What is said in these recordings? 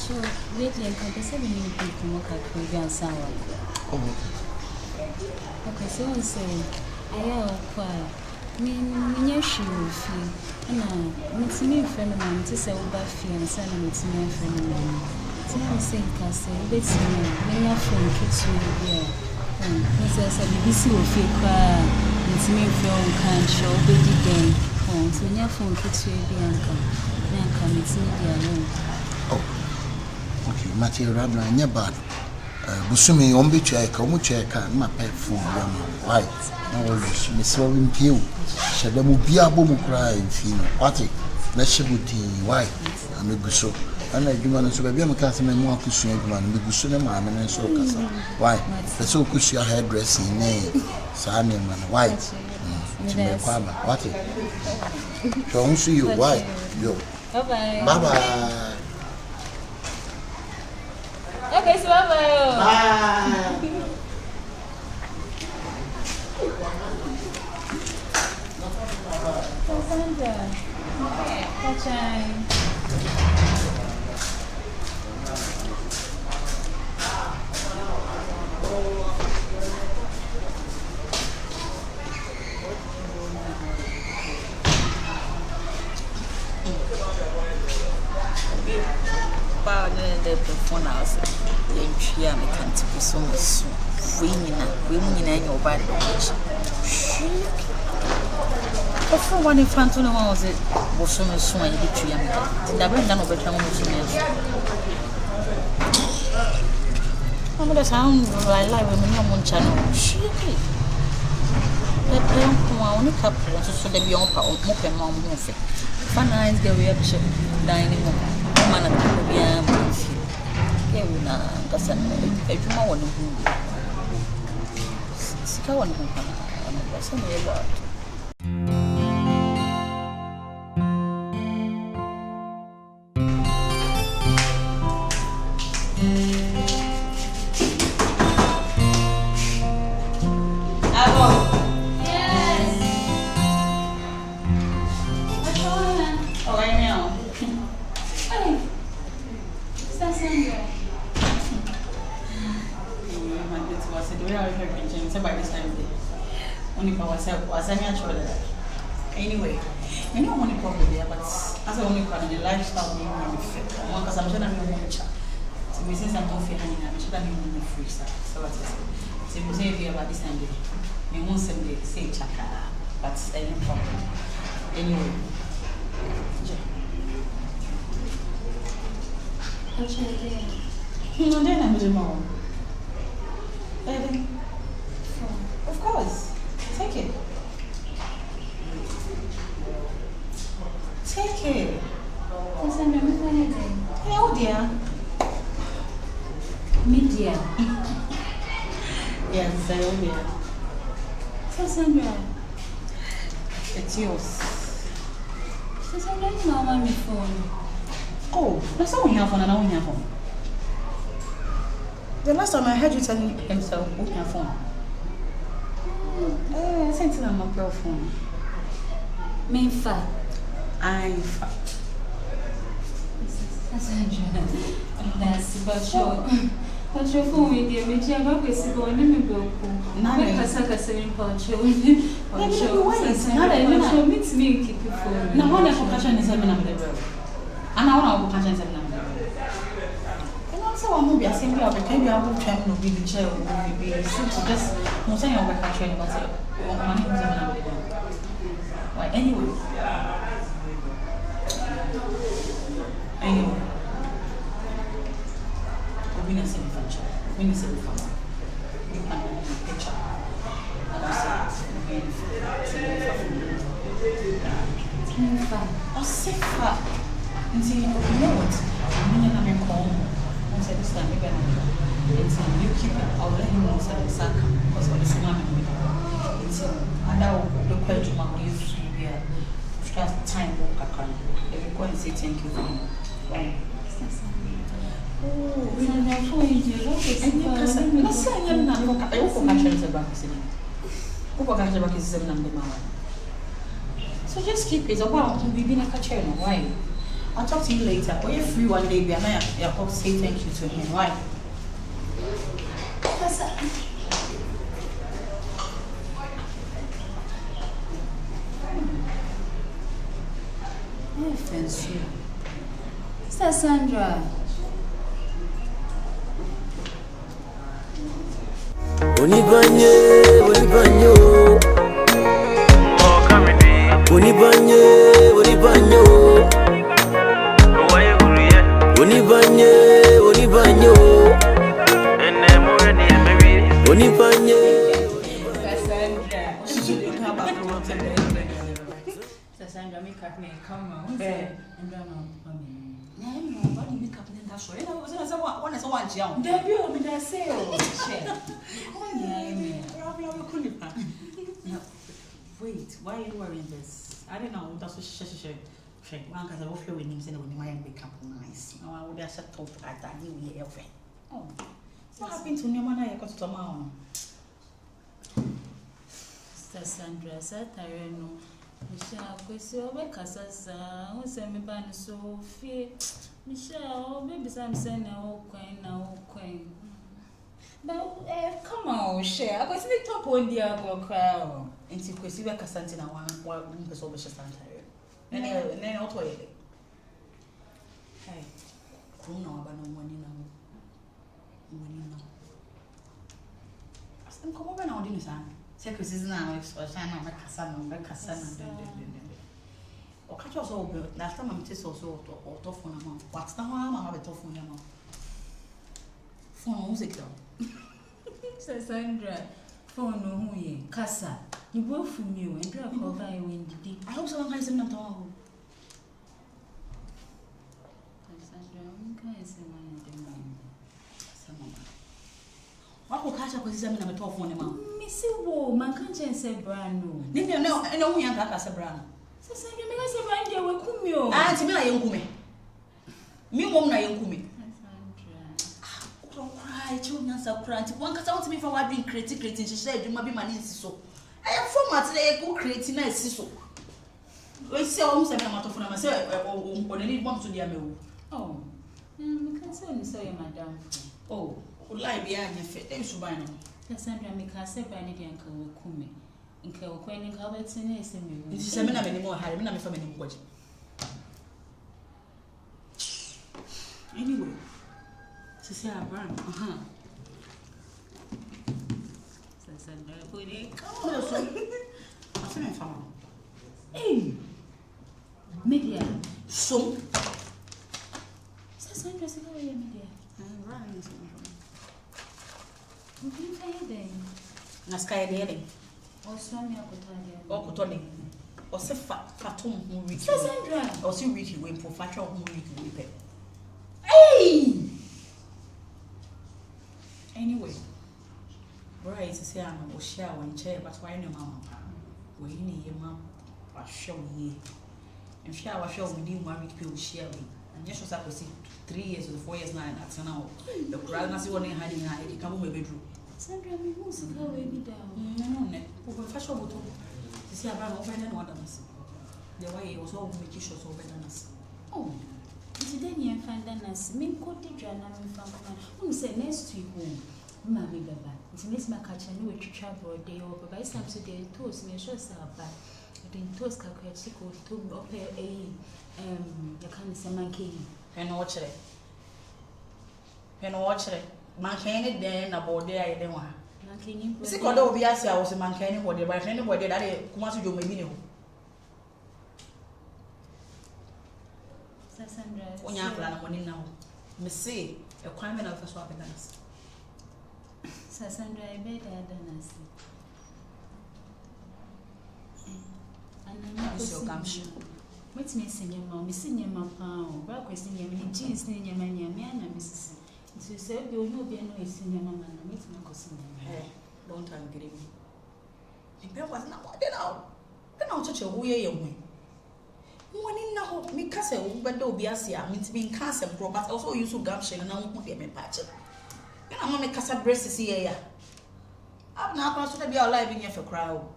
So, lately, I can say we need to come up with a sour. Oh, okay, so I say, I am quiet. Me, she will feel. And it's me, friend of mine, to say about fear and son, and it's me, friend of mine. So I'm saying, Cassie, it's me, many of them kids will be here. Mrs. BBC will feel quiet. It's me, friend, can't show baby game. So when your phone kids will be uncle. It's me, alone. Oh, okay, Matthew Rabna, and your bad. Busumi, on which I come, which I can, my pet food, right? Now, Miss Robin Pugh, Shadamu Biabu cry, Fino, Patti, Leshabuti, why? And the Gusso. And I do want to be a cousin and more to swing one, and the Gusso, man, and so Casa. Why? The so cushy hairdressing name, Sani and white. What? Don't see you, why? Yo. Bye-bye. Bye-bye. Okay, so bye-bye. Bye. Sandra. Bye-bye. The phone house, the entry, I can't be so much winning in your body. For one, if Antonio was it, was so much so many tree. I went down over town with me. I'm going to sound I like women on channel. She only couple so they be on power, mock and mom moving. Fun eyes go up dining room. Man at the yeah, that's a more one who Scowan. That's a lot. Anyway, you know only problem there, but as a only problem, the lifestyle being really fit. Because I'm sure I'm going to chat. So we since I'm not feeling I'm sure I'm going to free stuff. So what is it? So you say about this Sunday, you won't say chaka, but any problem. Anyway. No, then I'm doing more. Of course. Take it. Take it. Hey, oh dear. Media. Yes, oh dear. Sandra. It's yours. Sandra, you know my phone. Oh, that's all we have on and all we have on. The last time I heard you telling himself, open your phone. I sent it on my pro phone. Me fat. I'm fat. That's but your phone with you, which I'm not going to go and go. Now, because I can say, Pacho, meets me, keep your phone. Now, one of the passion is having a level. And I want to passion is having a level. And also, I'm going to be a simple of the time I will try to be the chair or be just no saying over country and what's it. Money was having a level. Why, anyway. Anyway. We need to see the future. We need to see the future. You can have a picture. And you see oh, safer. And see, you know what? I'm going to call him. I said, this time, maybe I'm you keep it. I'll let him know the sack because of the slam. And I will look at you, my youth. Just time. If you go and say thank you for him. Oh, we don't have to eat you. Let's say I'm not going to so just keep it. About we've been a catcher, why? I'll talk to you later. Or you're free one day, and I'll say thank you to him. Why? Fancy. Sister Sandra. Onibanye. Cassandra, make up me come on. And nobody make up in that show. I was someone young. Debut, I say, wait, why are you wearing this? I don't know. That's what one because I will feel with him saying when my make up nice. No, I would have set top at that new year. Oh, what happened to Newman? I got to mom. Sister Sandra, Satareno. Michelle, Question, where Cassasa, who sent me by so fear. Michelle, maybe some saying now, queen. But come on, share. I was in the top one, dear girl, crowd. And see, Question, where Cassantina one was over Santana. And then I'll tell you. Hey, who know about no money now? Money now. I'm coming over now, didn't I? Secretary is now, or China, my Cassandra. Or catch us all, but last time I'm just also or tough on a month. What's the harm? I have a tough on your mouth. Phone music though. Sandra, phone no way, Cassa. You work from you and drop over you in the deep. I hope someone has not all. Sandra, is a man in the mind. Someone. What will catch up with them in a tough one, Mamma? Missy Wall, my conscience said brand new. Didn't you know? I know we have got a brand. So, Sandra, because a brand there will come you. Auntie, me, I am coming. Me, won't I am coming. Don't cry, children are crying. One can tell me for what being creating, she said, you might be my niece so. I am format today, go creating a sisso. We see almost a matter of myself or any one to the amiable. Oh, you can say, madam. Oh, would lie behind your feet, then should buy them. Cassandra, make her say by any uncle will come me. In Kelquaning Calvert's in a semi. This is a minute anymore, I remember from any watch. Anyway, to say our brand, Sandra, put it. Hey, media. So, Sandra, say, oh, yeah, media. I'm running. Na sky dating. Or swam your cotton. Or say fatum who reach Sandra. Or see Ricky win for fatal who reach. Hey! Anyway, right to say I'm a share one chair, but why no mamma? We need your mom. I show ye. And shall I show we didn't marry people sharing. And yes, was I could see 3 years or 4 years now, that's an hour. The crowd must be one in hiding her, it come home a bedroom. Sandra, we must go baby down. No, over fashion to see about open and others. The way it was all make you shows over than us. Oh, today you find us. Me cottage and I'm from who said next week home. Mammy Baba, it's Miss Macacha, no to travel day over by some today, toast me sure about. Then toast calculate to up a you can't say monkey and watch it. And watch it. Mankini then about there I don't want. Mankini. See, God, obviously, I was a mankini body, but anybody that comes to do maybe. Sandra, when you plan on money now, Missy, a crime of a swap dance. Sandra, I bet I don't see. And I'm so gumption. What's missing your mom? Missing your mom, breakfast in your jeans, in your man, Mrs. So say you know be no senior mama na meet my cousin. Hey, don't agree me. The girl was not what now. Then I'll touch a way away. When in now, me castle, but do be as ya, means being castle, but also use to gumption and I won't get me patch. Then I'm gonna make castle breasts here. I'm not going to be alive in here for crowd.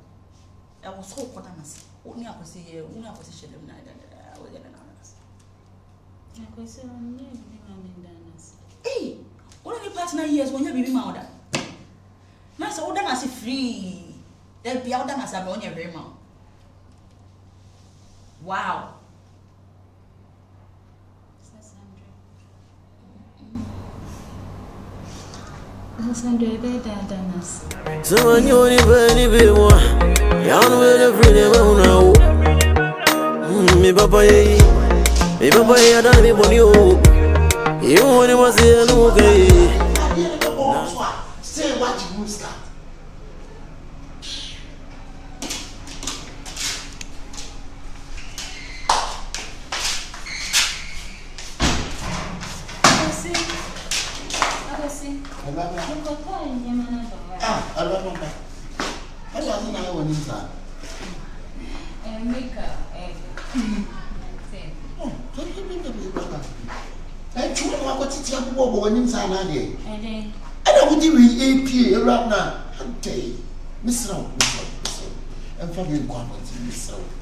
I was so quantumous. Only I was here, only I was shit of night. I was getting honest. Hey, what are the partner years when you be mother? Master, what am I say free? They'll be out as a bonny very mouth. Wow. So when you only any bit more, you're with a freedom now. Me papa, I don't be for you. You only was here, okay. Say what you must start.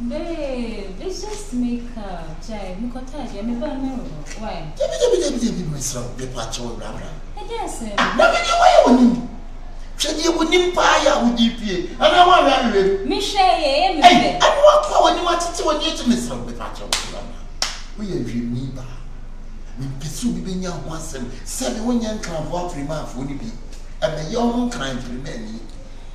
Babe, it's just makeup. Jai, why? Yes, sir. You would empire with DPA, and I want to Michelle, and what when you want to miss from the patch of we are dreaming. We pursue being young once and 7 young crime walk remark would be, and the young crime remain.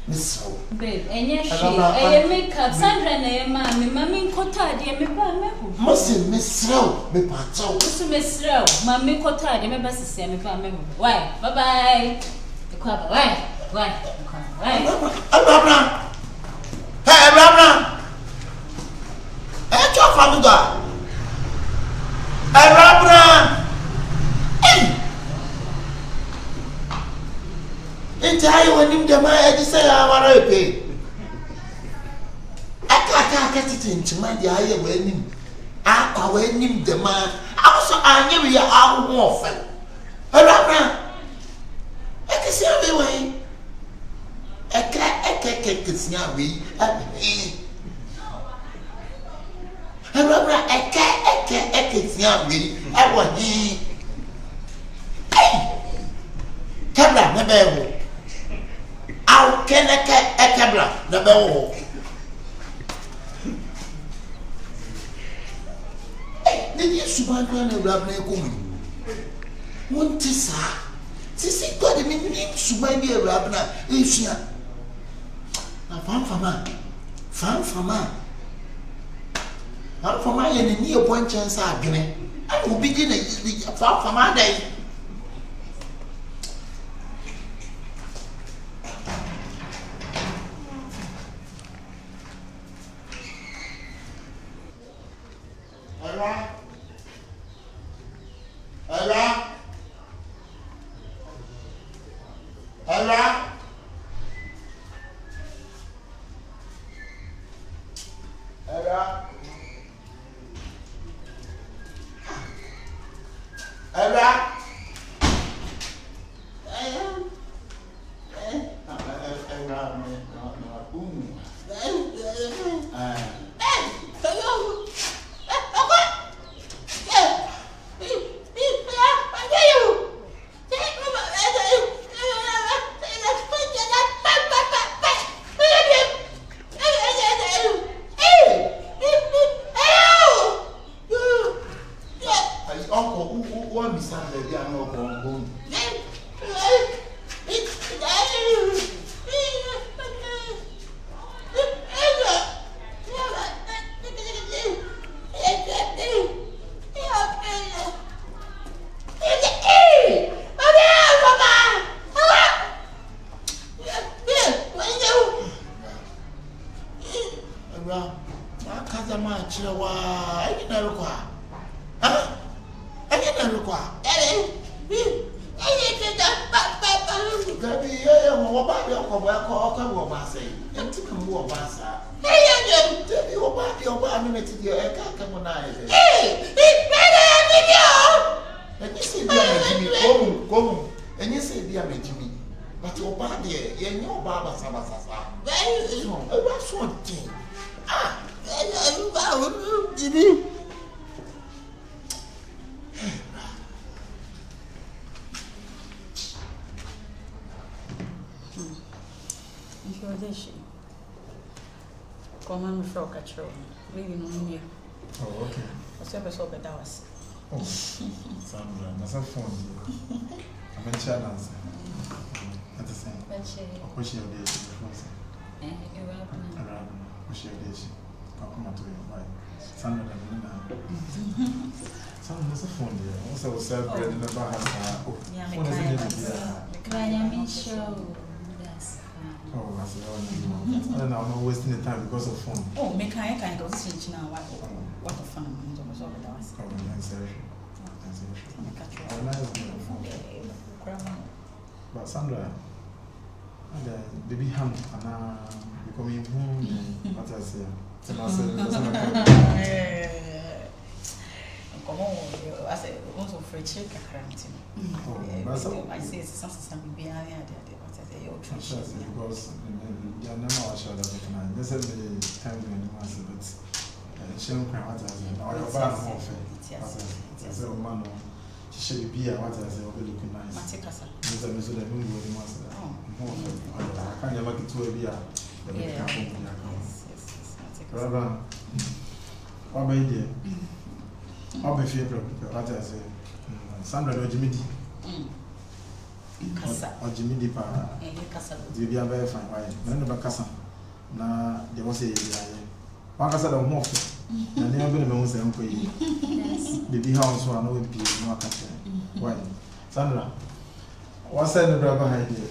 Miss So, babe, and yes, I makeup, Sandra and Mammy Cotard, and Must Miss Slow, me patch out. Miss Slow, Mammy Cotard, and my best is semi family. Why? Bye bye. The club, why? Hey, Rabna! Hey, talk from the door. Hey, Rabna! Hey! It's how you want him to my say, I want to pay. I can't get it into my idea when him. I when him the man. Also, I knew you are Ahuofe. Hey, Rabna! I can see everywhere. Eke siawi Rabra eke siawi ewo hi kabla na bewo aw keneke ekabla na bewo ni suban na Rabra ekomu wonti sa sisi to de mi suban bi Rabra efia Fama, and a near point chance are giving. I will begin a far from our day. show catch really no me. Oh, okay. What's your best over that was? Oh, Sandra, that's a phone. I'm in challenge. That's the same. What's your day? Around. What's your day? I'll come to you. Bye. Sandra, Sandra, that's a phone there. Also, serve bread in the bar. Oh, yeah, phone I'm sure. Oh, that's the one. I don't know, I'm not wasting the time because of phone. Oh, make I can go to now. What a fun. Oh, that's very but Sandra, baby ham and becoming what I say. Come on, I say also for a check a quarantine. I say it's something behind because they are never sure that they can. This is the time when you must, but she don't cry. What I say, or your bad more fair. I say, man, she should be what I say, over looking nice. Matikasa. Mr. Mr. The moon will be master. More fair. I can't never get to a beer. Rather, what by dear? What by favorite? What I say, Sandra or Jimmy. Or Jimmy Deepa, you be a very fine wine. None of a casa. Now, there was a one casa of more. And never been a mouse and pay. Baby house one would be more catching. Why? Sandra, what's the driver idea?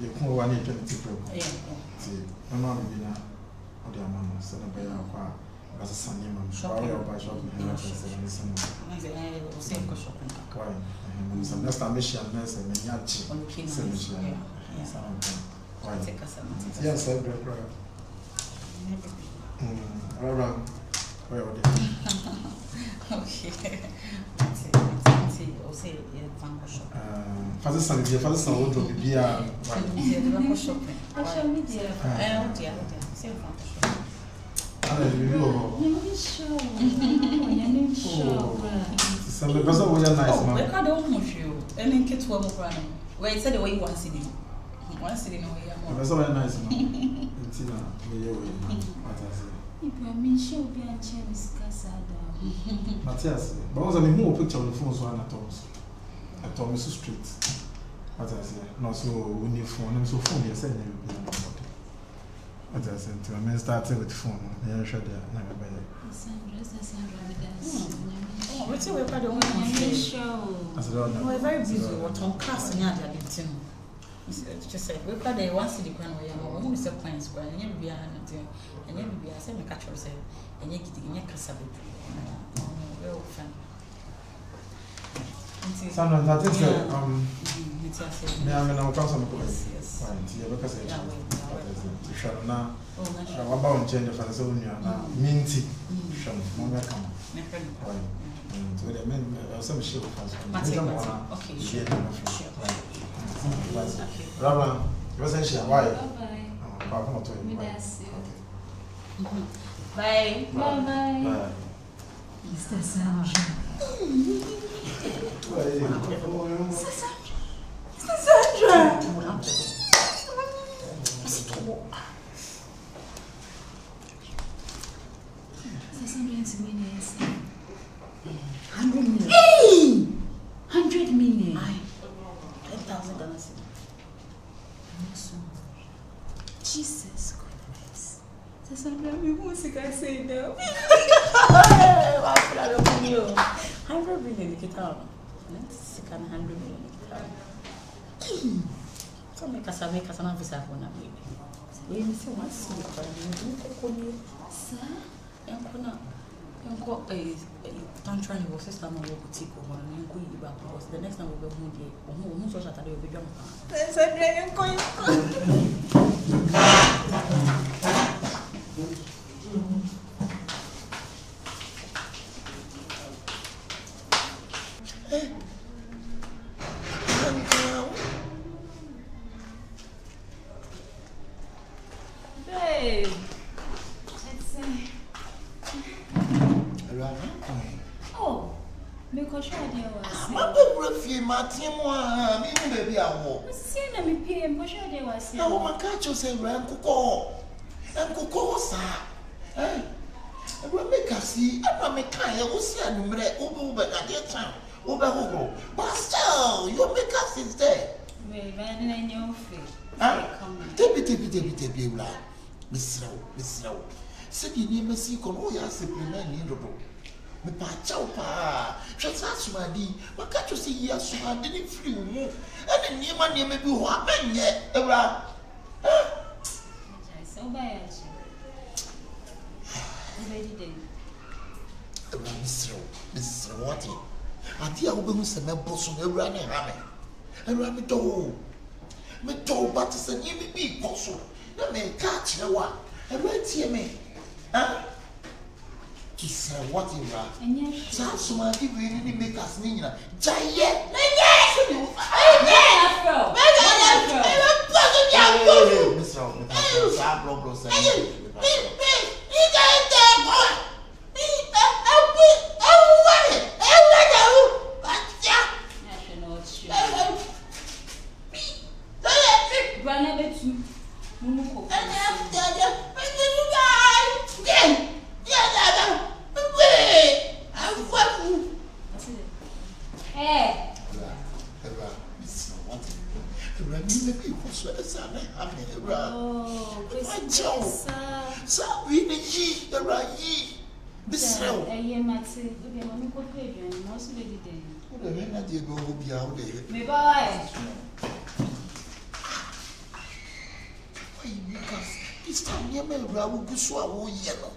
You come 120 people. See, my mom will be now. Or the amount of Santa Bay as a Sunday man. Shopping or by shopping. Why? Some next time, Michigan, Ness and Yachi. Yes, I break. Around. Where would it? Okay. Say, Father Son, your father's son would drop be a shopping. I shall meet you. Oh, dear. Same some of us are nice. Oh, I don't know you. And then kids were more running. Where it said the way you want to see them. One sitting away. That's all nice. Matthias, but was a more picture on the phone, so I told Mrs. Street. What I said, not so when you phone and so phone, you said, what I said to me, started with phone. I showed there, never by it. Oh, what's your way? I don't know. We're very busy. What on class and other thing. Just say, we've got a one city grand way, and Mr. Pine Square, and you be and you be a semi catcher, say, and you get in your cassava. Real fan. Sometimes that is I'm going to come some place. Because I shall now. What about change for the zone? Minty. Shall not come. To the men, some ship of us. Okay, Rabban, you wasn't sure why. Bye. Bye. Mr. Sandra. $100 million. $10,000. Jesus Christ. Sandra, what can I say now? 100 million guitar. Let's 100 million guitar. So make us an officer for now. We see one sleep for you. Sir? Don't try your sister on your boutique or one and go back because the next time we'll go home. So that will be drunk. There's a dragon going. Babe, oh, because I was. My baby, my team, me baby, I walk. See, let me pay him. Because I was. Now, my catch you say, Uncle Sir. Everyone make us see, I'm a kind of see a number over at your time, over. But still, your make us is there. Well, man, in your face. Debbie, Miss Row. Said you never see Konoya supplement in the book. Me pa chow pa. Just ask my D. What can't you see here? So I didn't free move. And the new man may be what yet. Ever. So by Miss Watty. I dear woman said, my bosom, a running rabbit. And rabbit dog. Me told Butters and you be possible. Let me catch no one. And wait here, me. To say what you are. And yes, somebody really make us Nina. Giant. This time, you may rather go so yellow.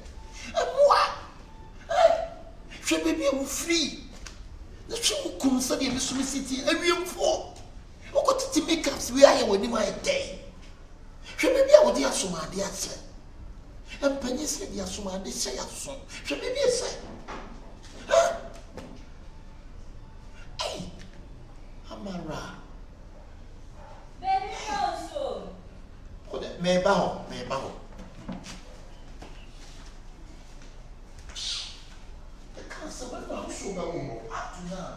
And what? She may be free. The show comes to the City every young for. Who got to make us we are when my day? She may be our dear Suma, dear sir. And Penny said, dear Suma, they say a song. She may be a say. Hey, Amara. Baby, also. May bow. The castle went out so well up to now.